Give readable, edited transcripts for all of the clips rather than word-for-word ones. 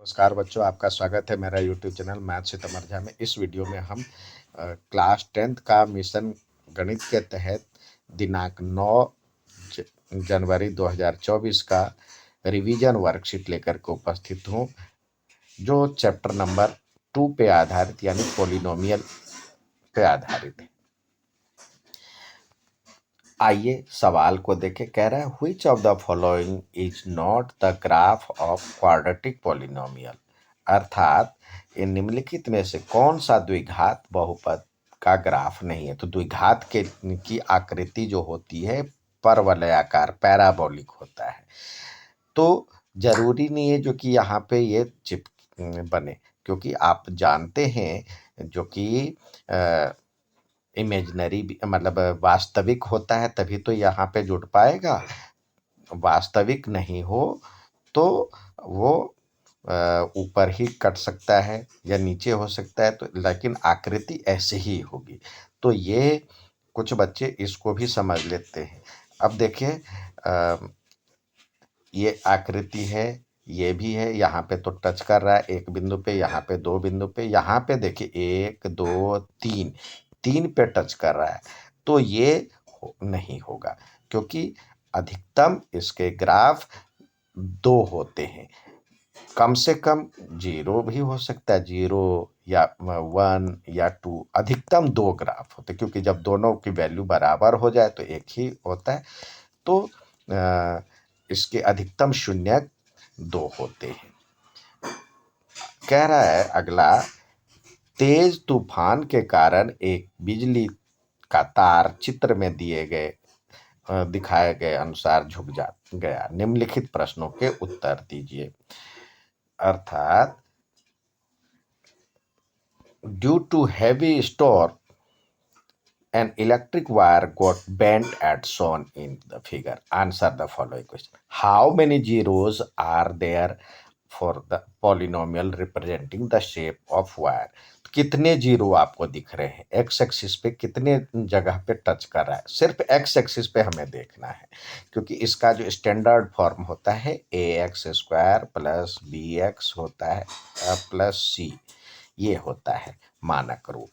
नमस्कार बच्चों, आपका स्वागत है मेरा यूट्यूब चैनल मैथ से तमरझा में। इस वीडियो में हम क्लास 10th का मिशन गणित के तहत दिनांक 9 जनवरी 2024 का रिवीजन वर्कशीट लेकर के उपस्थित हूँ, जो चैप्टर नंबर 2 पे आधारित यानी पोलिनोमियल पे आधारित है। आइए सवाल को देखें। कह रहा है which of the following is not the graph of quadratic polynomial, अर्थात ये निम्नलिखित में से कौन सा द्विघात बहुपद का ग्राफ नहीं है। तो द्विघात के की आकृति जो होती है परवलयाकार पैराबोलिक होता है, तो जरूरी नहीं है जो कि यहाँ पे ये चिप बने, क्योंकि आप जानते हैं जो कि इमेजिनरी मतलब वास्तविक होता है तभी तो यहाँ पे जुड़ पाएगा। वास्तविक नहीं हो तो वो ऊपर ही कट सकता है या नीचे हो सकता है, तो लेकिन आकृति ऐसे ही होगी। तो ये कुछ बच्चे इसको भी समझ लेते हैं। अब देखिए ये आकृति है, ये भी है, यहाँ पे तो टच कर रहा है एक बिंदु पे, यहाँ पे दो बिंदु पे, यहाँ पे देखिए 1 2 3 3 पे टच कर रहा है, तो ये नहीं होगा, क्योंकि अधिकतम इसके ग्राफ 2 होते हैं। कम से कम 0 भी हो सकता है, 0 या 1 या 2, अधिकतम 2 ग्राफ होते हैं, क्योंकि जब दोनों की वैल्यू बराबर हो जाए तो एक ही होता है। तो इसके अधिकतम शून्यक 2 होते हैं। कह रहा है अगला, तेज तूफान के कारण एक बिजली का तार चित्र में दिखाए गए अनुसार झुक जा गया। निम्नलिखित प्रश्नों के उत्तर दीजिए। अर्थात due to heavy store an electric wire got bent as shown in the figure. Answer the following question. How many zeros are there for the polynomial representing the shape of wire? कितने zero आपको दिख रहे हैं? X axis पे कितने जगह पे touch कर रहा है? सिर्फ एक्स एक्सिस पे हमें देखना है, क्योंकि इसका जो स्टैंडर्ड फॉर्म होता है ax² प्लस bx होता है प्लस c, ये होता है मानक रूप।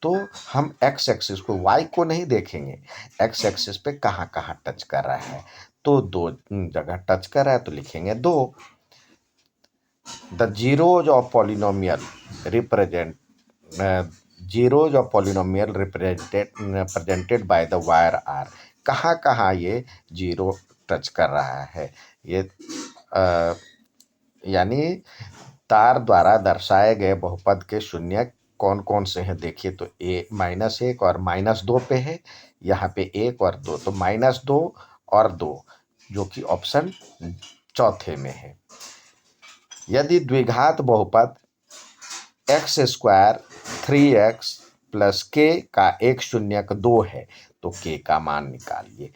तो हम एक्स एक्सिस को, वाई को नहीं देखेंगे, एक्स एक्सिस पे कहाँ कहाँ टच कर रहा है। तो 2 जगह टच कर रहा है तो लिखेंगे 2। The zeros of polynomial represent zeros of polynomial represented by the wire are. कहाँ कहाँ ये जीरो टच कर रहा है, ये यानी तार द्वारा दर्शाए गए बहुपद के शून्य कौन कौन से हैं? देखिए तो -1 और -2 पे है, यहाँ पे 1 और 2, तो -2 और 2 जो कि ऑप्शन चौथे में है। यदि द्विघात बहुपद x² 3x प्लस k का एक शून्यक 2 है तो k का मान निकालिए।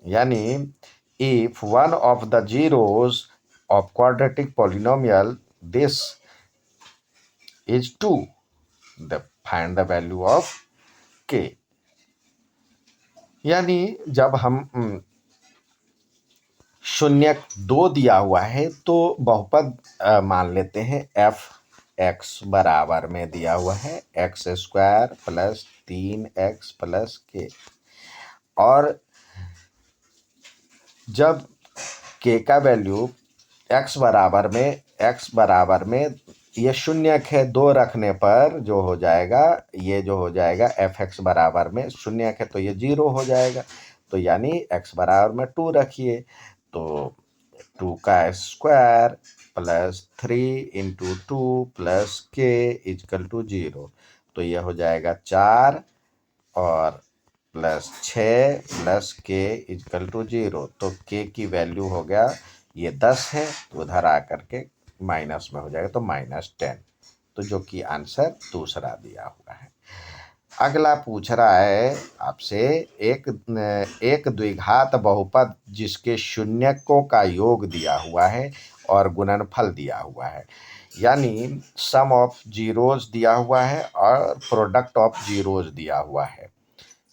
यानी if one of the zeros of quadratic polynomial this is 2, find the value of k। यानी जब हम शून्यक 2 दिया हुआ है तो बहुपद मान लेते हैं f x बराबर में दिया हुआ है x² plus 3x plus k, और जब k का वैल्यू x बराबर में ये शून्यक है, 2 रखने पर जो हो जाएगा, ये जो हो जाएगा fx बराबर में शून्यक है तो ये 0 हो जाएगा। तो यानी x बराबर में 2 रखिए, तो 2 का square plus 3 into 2 plus k is equal to 0, तो ये हो जाएगा 4 और plus 6 plus k is equal to 0। तो k की वैल्यू हो गया, ये 10 है तो उधर आकर के माइनस में हो जाएगा, तो -10। तो जो कि आंसर दूसरा दिया हुआ है। अगला पूछ रहा है आपसे, एक द्विघात बहुपद जिसके शून्यकों का योग दिया हुआ है और गुणनफल दिया हुआ है, यानी सम ऑफ जीरोज दिया हुआ है और प्रोडक्ट ऑफ जीरोज दिया हुआ है।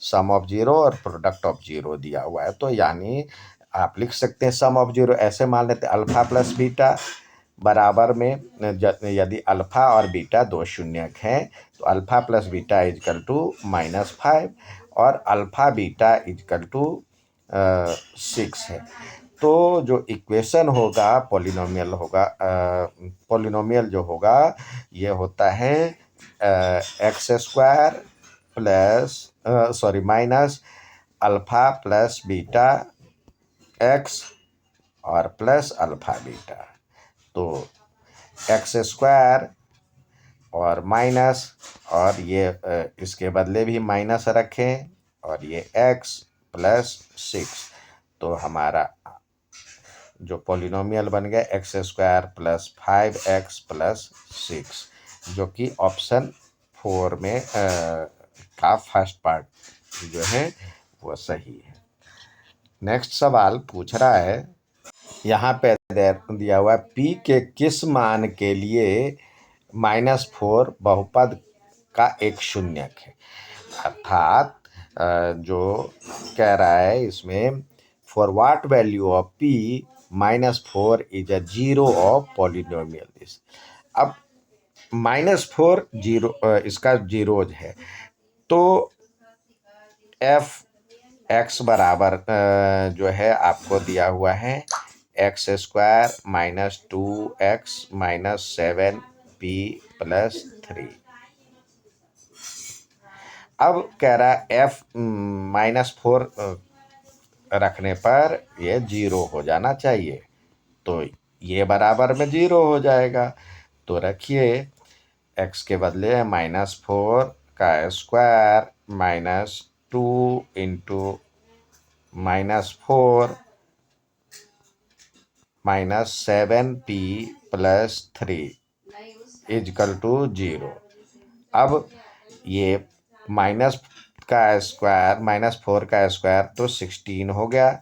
सम ऑफ जीरो और प्रोडक्ट ऑफ जीरो दिया हुआ है, तो यानी आप लिख सकते हैं सम ऑफ जीरो, ऐसे मान लेते हैं अल्फा प्लस बीटा बराबर में यदि अल्फा और बीटा दो शून्यक हैं तो alpha plus beta is equal to -5 और अल्फा बीटा इजकल टू 6 है। तो जो इक्वेशन होगा पॉलिनोमियल जो होगा ये होता है x square plus minus alpha plus beta x और प्लस अल्फा बीटा। तो एक्स स्क्वायर और माइनस और ये इसके बदले भी माइनस रखें और ये एक्स प्लस 6। तो हमारा जो पॉलिनोमियल बन गया x square plus 5x plus 6, जो कि ऑप्शन 4 में का फर्स्ट पार्ट जो है वो सही है। नेक्स्ट सवाल पूछ रहा है, यहाँ पे दिया हुआ है p के किस मान के लिए -4 बहुपद का एक शून्यक है। अर्थात जो कह रहा है इसमें for what value of p -4 is a zero of polynomial. अब -4 जीरो इसका जीरोज है तो f(x) बराबर जो है आपको दिया हुआ है x square -2x -7p plus 3। अब कह रहा है f-4 रखने पर ये 0 हो जाना चाहिए, तो ये बराबर में 0 हो जाएगा। तो रखिए x के बदले -4 का square -2 into -4 -7p plus 3 is equal to 0। अब ये -4 का स्क्वायर तो 16 हो गया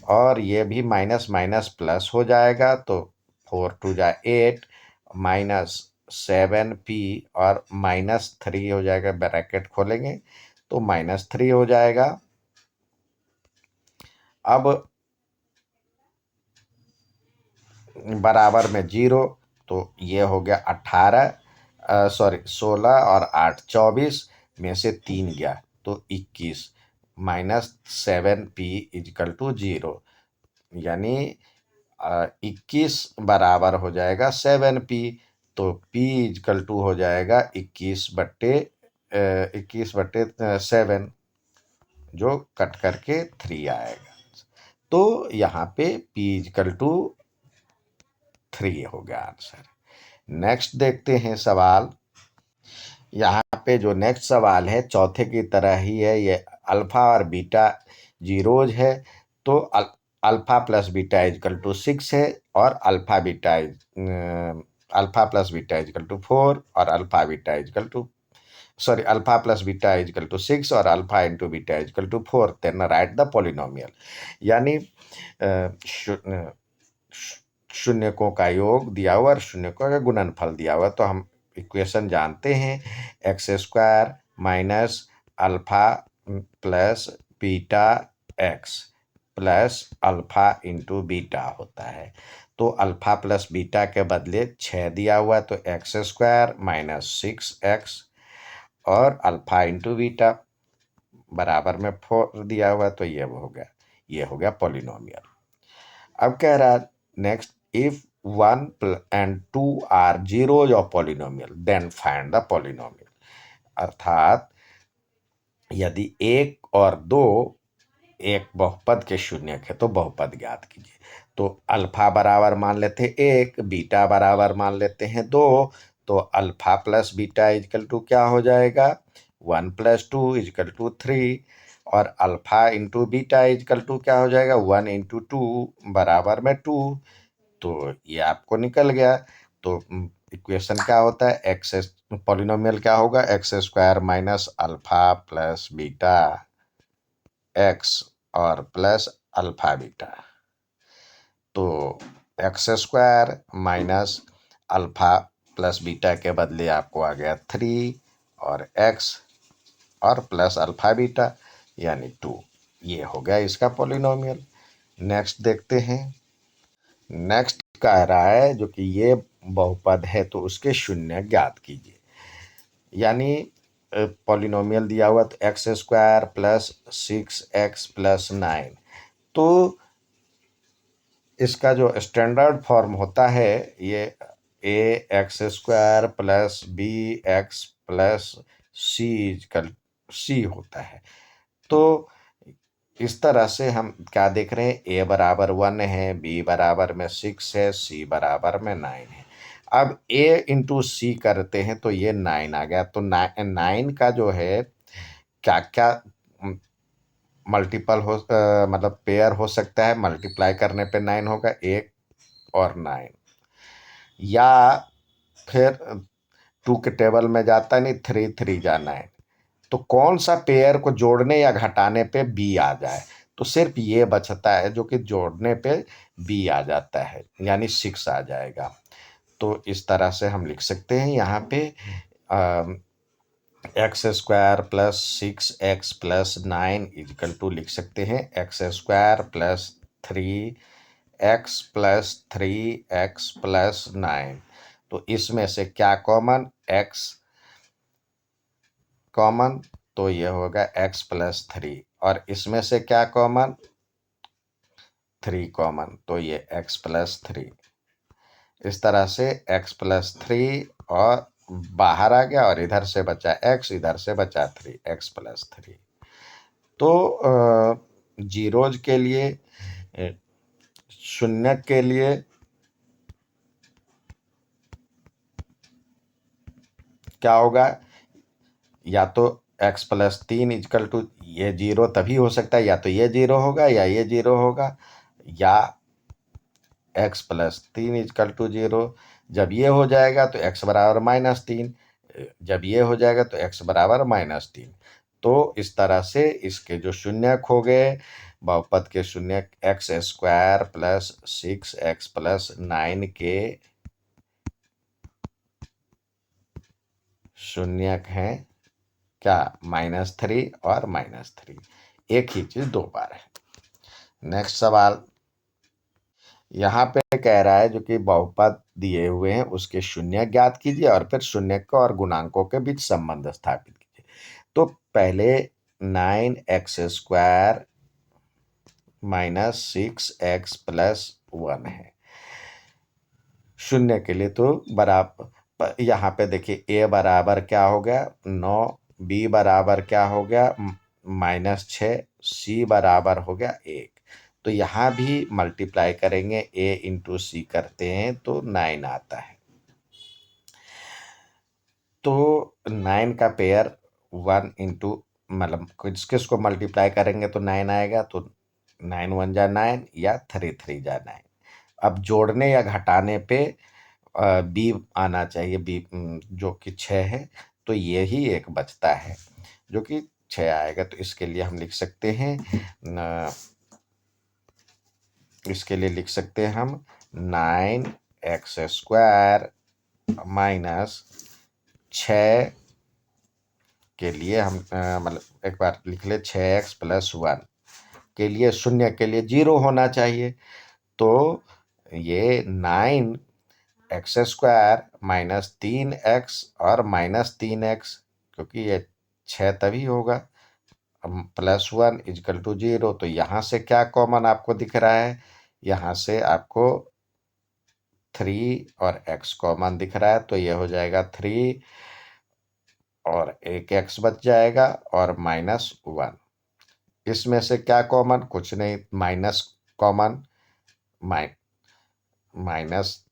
और ये भी माइनस माइनस प्लस हो जाएगा तो 4 2 जा 8 -7p और -3 हो जाएगा, ब्रैकेट खोलेंगे तो -3 हो जाएगा। अब बराबर में 0 तो ये हो गया 16 और 8 24 में से 3 गया तो 21 -7p इजकल टू 0, यानी 21 बराबर हो जाएगा 7p। तो p इजकल टू हो जाएगा 21/7 जो कट करके 3 आएगा। तो यहाँ पे p इजकल टू 3 हो गया आंसर। नेक्स्ट देखते हैं सवाल। यहाँ पे जो नेक्स्ट सवाल है चौथे की तरह ही है, ये अल्फा और बीटा जीरोज है तो alpha plus beta is equal to 6 है और alpha plus beta is equal to 4 और alpha plus beta is equal to 6 और alpha into beta is equal to 4। Then write the polynomial, यानी शून्यकों का योग दिया हुआ और शून्यकों का गुणनफल दिया हुआ। तो हम इक्वेशन जानते हैं x square minus alpha plus beta x plus alpha into beta होता है। तो अल्फा प्लस बीटा के बदले 6 दिया हुआ तो एक्स स्क्वायर -6x और अल्फा इंटू बीटा बराबर में 4 दिया हुआ तो ये हो गया पॉलिनोमियल। अब कह रहा है next, if 1 and 2 are zeros of polynomial then find the polynomial। अर्थात यदि 1 और 2 एक बहुपद के शून्यक है तो बहुपद ज्ञात कीजिए। तो अल्फा बराबर मान लेते हैं 1, बीटा बराबर मान लेते हैं 2, तो alpha plus beta is equal to क्या हो जाएगा 1 + 2 इजकल टू 3 और alpha into beta is equal to क्या हो जाएगा 1 × 2 बराबर में 2। तो ये आपको निकल गया। तो इक्वेशन क्या होता है पॉलिनोमियल क्या होगा x square minus alpha plus beta x और प्लस अल्फा बीटा। तो x square minus alpha plus beta के बदले आपको आ गया 3 और एक्स और प्लस अल्फा बीटा यानी 2। ये हो गया इसका पॉलिनोमियल। नेक्स्ट देखते हैं। नेक्स्ट कह रहा है जो कि ये बहुपद है तो उसके शून्य ज्ञात कीजिए। यानी पॉलिनोमियल दिया हुआ तो x square plus 6x plus 9, तो इसका जो स्टैंडर्ड फॉर्म होता है ये a x square plus b x plus c equal c होता है। तो इस तरह से हम क्या देख रहे हैं, ए बराबर 1 है, बी बराबर में 6 है, सी बराबर में 9 है। अब ए इंटू सी करते हैं तो ये 9 आ गया। तो 9 का जो है क्या क्या मल्टीपल हो मतलब पेयर हो सकता है, मल्टीप्लाई करने पे 9 होगा, 1 और 9, या फिर 2 के टेबल में जाता नहीं, 3 3 जा 9। तो कौन सा पेयर को जोड़ने या घटाने पे बी आ जाए, तो सिर्फ ये बचता है जो कि जोड़ने पे बी आ जाता है, यानी 6 आ जाएगा। तो इस तरह से हम लिख सकते हैं यहाँ पे x square plus 6x plus 9 is equal to लिख सकते हैं x square plus 3x plus 3x plus 9। तो इसमें से क्या कॉमन, x कॉमन, तो ये होगा x प्लस 3, और इसमें से क्या कॉमन, 3 कॉमन, तो ये x प्लस 3। इस तरह से x प्लस 3 और बाहर आ गया, और इधर से बचा x, इधर से बचा 3, x प्लस 3। तो जीरोज के लिए, शून्य के लिए क्या होगा, या तो x प्लस 3 इजकल टू ये जीरो तभी हो सकता है, या तो ये जीरो होगा या ये जीरो होगा, या x plus 3 is equal to zero. जब ये हो जाएगा तो x बराबर -3, जब ये हो जाएगा तो x बराबर -3। तो इस तरह से इसके जो शून्यक हो गए, बहुपद के शून्यक x square plus 6x plus 9 के शून्यक हैं क्या, -3 और -3, एक ही चीज दो बार है। नेक्स्ट सवाल, यहाँ पे कह रहा है जो कि बहुपद दिए हुए हैं उसके शून्य ज्ञात कीजिए और फिर शून्यक और गुणांकों के बीच संबंध स्थापित कीजिए। तो पहले 9x square minus 6x plus 1 है शून्य के लिए, तो बराबर यहाँ पे देखिए a बराबर क्या हो गया 9, b बराबर क्या हो गया -6, c बराबर हो गया 1। तो यहाँ भी मल्टीप्लाई करेंगे, a इंटू सी करते हैं तो 9 आता है। तो 9 का पेयर 1 इंटू मतलब किस किस को मल्टीप्लाई करेंगे तो 9 आएगा, तो 9 1 जा 9 या 3 3 जा 9। अब जोड़ने या घटाने पे बी आना चाहिए, बी जो कि 6 है, तो यही एक बचता है जो कि 6 आएगा। तो इसके लिए हम लिख सकते हैं इसके लिए लिख सकते हैं हम 9x स्क्वायर माइनस 6 के लिए हम मतलब एक बार लिख ले 6x प्लस 1 के लिए शून्य के लिए 0 होना चाहिए। तो ये 9x स्क्वायर माइनस 3x और -3x, क्योंकि ये 6 तभी होगा, प्लस 1 इजकल टू 0। तो यहाँ से क्या कॉमन आपको दिख रहा है, यहाँ से आपको 3 और x कॉमन दिख रहा है, तो ये हो जाएगा 3 और एक x बच जाएगा और -1। इसमें से क्या कॉमन, कुछ नहीं, माइनस कॉमन, माइनस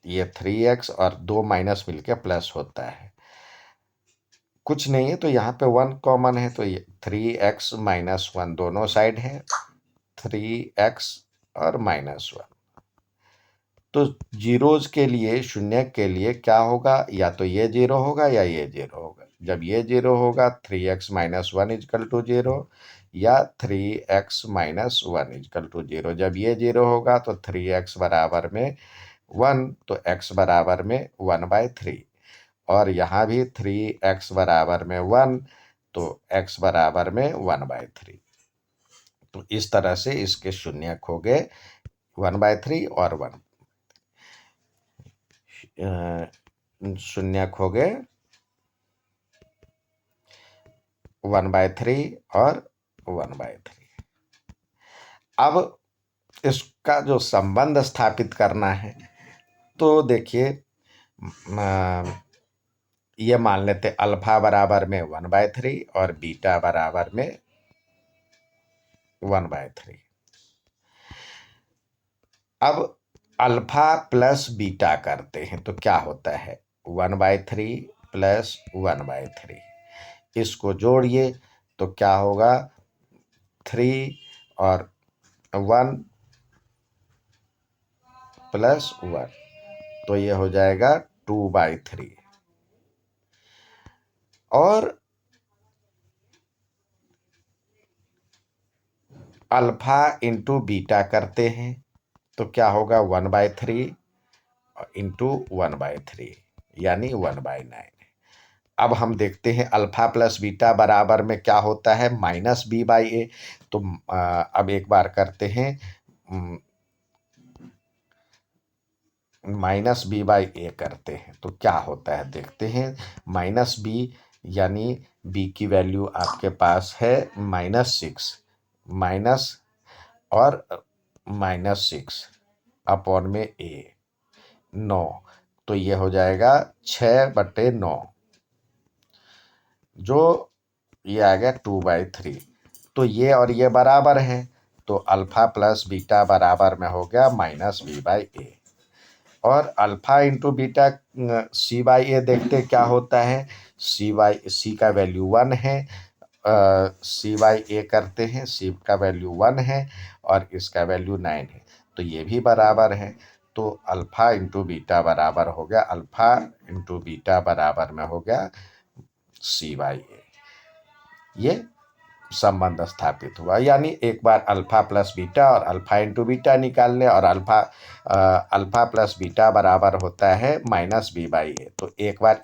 ये 3x और 2 माइनस मिलके प्लस होता है, कुछ नहीं है, तो यहाँ पे 1 कॉमन है, तो ये 3x -1 दोनों साइड है, 3x और -1। तो जीरोज के लिए, शून्य के लिए क्या होगा, या तो ये 0 होगा या ये 0 होगा। जब ये 0 होगा 3x -1 इजकल टू 0, या 3x -1 इजकल टू 0। जब ये 0 होगा तो 3x बराबर में 1, तो x बराबर में 1/3, और यहाँ भी 3x बराबर में 1, तो x बराबर में 1/3। तो इस तरह से इसके शून्यक हो गए 1/3 और 1 शून्य खो गए 1/3 और 1/3। अब इसका जो संबंध स्थापित करना है तो देखिए ये मान लेते अल्फा बराबर में 1/3 और बीटा बराबर में 1/3। अब अल्फा प्लस बीटा करते हैं तो क्या होता है 1/3 प्लस 1/3। इसको जोड़िए तो क्या होगा 3 और 1 प्लस 1 तो ये हो जाएगा 2/3। और अल्फा इंटू बीटा करते हैं तो क्या होगा 1/3 इंटू 1/3 यानी 1/9। अब हम देखते हैं अल्फा प्लस बीटा बराबर में क्या होता है -b/a। तो अब एक बार करते हैं -b/a करते हैं तो क्या होता है देखते हैं -b यानी b की वैल्यू आपके पास है -6 माइनस और -6 अपॉन में a 9 तो ये हो जाएगा 6/9 जो ये आ गया 2/3। तो ये और ये बराबर है तो अल्फा प्लस बीटा बराबर में हो गया -b/a। और अल्फा इंटू बीटा c/a देखते क्या होता है c का वैल्यू 1 है c/a करते हैं c का वैल्यू 1 है और इसका वैल्यू 9 है तो ये भी बराबर है। तो अल्फा इंटू बीटा बराबर हो गया अल्फा इंटू बीटा बराबर में हो गया c/a। ये संबंध स्थापित हुआ यानी एक बार अल्फा प्लस बीटा और अल्फा इंटू बीटा निकाल लें और अल्फा प्लस बीटा बराबर होता है -b/a। तो एक बार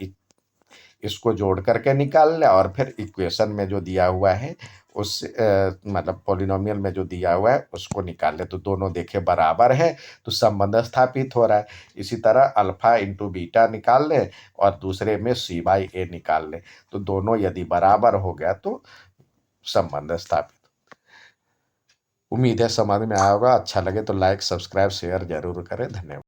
इसको जोड़ करके निकाल लें और फिर इक्वेशन में जो दिया हुआ है उस मतलब पॉलिनोमियल में जो दिया हुआ है उसको निकाल लें तो दोनों देखे बराबर है तो संबंध स्थापित हो रहा है। इसी तरह अल्फा इंटू बीटा निकाल लें और दूसरे में c/a निकाल लें तो दोनों यदि बराबर हो गया तो संबंध स्थापित। उम्मीद है समझ में आया होगा। अच्छा लगे तो लाइक सब्सक्राइब शेयर जरूर करें। धन्यवाद।